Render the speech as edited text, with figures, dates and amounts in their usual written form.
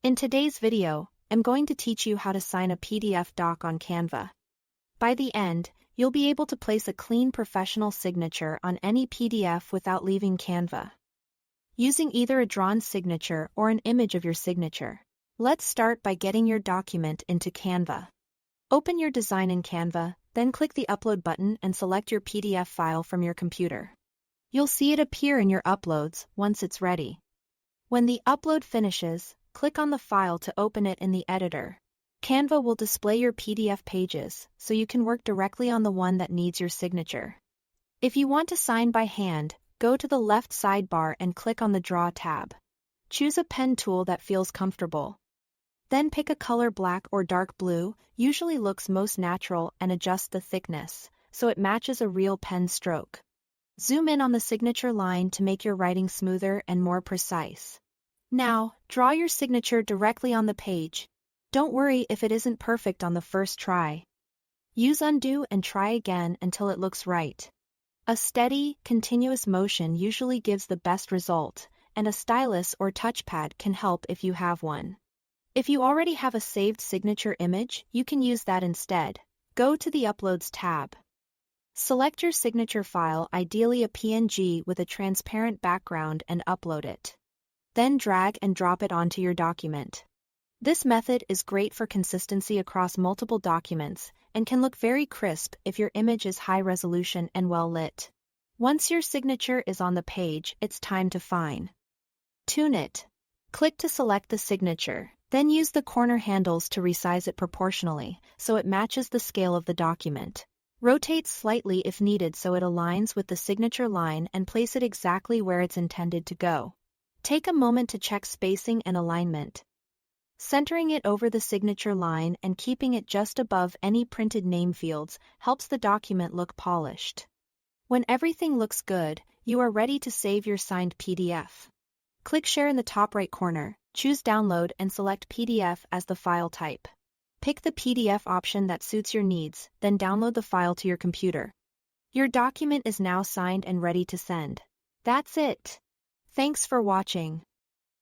In today's video, I'm going to teach you how to sign a PDF doc on Canva. By the end, you'll be able to place a clean professional signature on any PDF without leaving Canva, using either a drawn signature or an image of your signature. Let's start by getting your document into Canva. Open your design in Canva, then click the Upload button and select your PDF file from your computer. You'll see it appear in your uploads once it's ready. When the upload finishes, click on the file to open it in the editor. Canva will display your PDF pages, so you can work directly on the one that needs your signature. If you want to sign by hand, go to the left sidebar and click on the Draw tab. Choose a pen tool that feels comfortable. Then pick a color black or dark blue, usually looks most natural, and adjust the thickness, so it matches a real pen stroke. Zoom in on the signature line to make your writing smoother and more precise. Now, draw your signature directly on the page. Don't worry if it isn't perfect on the first try. Use undo and try again until it looks right. A steady, continuous motion usually gives the best result, and a stylus or touchpad can help if you have one. If you already have a saved signature image, you can use that instead. Go to the Uploads tab. Select your signature file, ideally a PNG with a transparent background, and upload it. Then drag and drop it onto your document. This method is great for consistency across multiple documents and can look very crisp if your image is high resolution and well lit. Once your signature is on the page, it's time to fine-tune it. Click to select the signature, then use the corner handles to resize it proportionally so it matches the scale of the document. Rotate slightly if needed so it aligns with the signature line and place it exactly where it's intended to go. Take a moment to check spacing and alignment. Centering it over the signature line and keeping it just above any printed name fields helps the document look polished. When everything looks good, you are ready to save your signed PDF. Click Share in the top right corner, choose Download and select PDF as the file type. Pick the PDF option that suits your needs, then download the file to your computer. Your document is now signed and ready to send. That's it. Thanks for watching.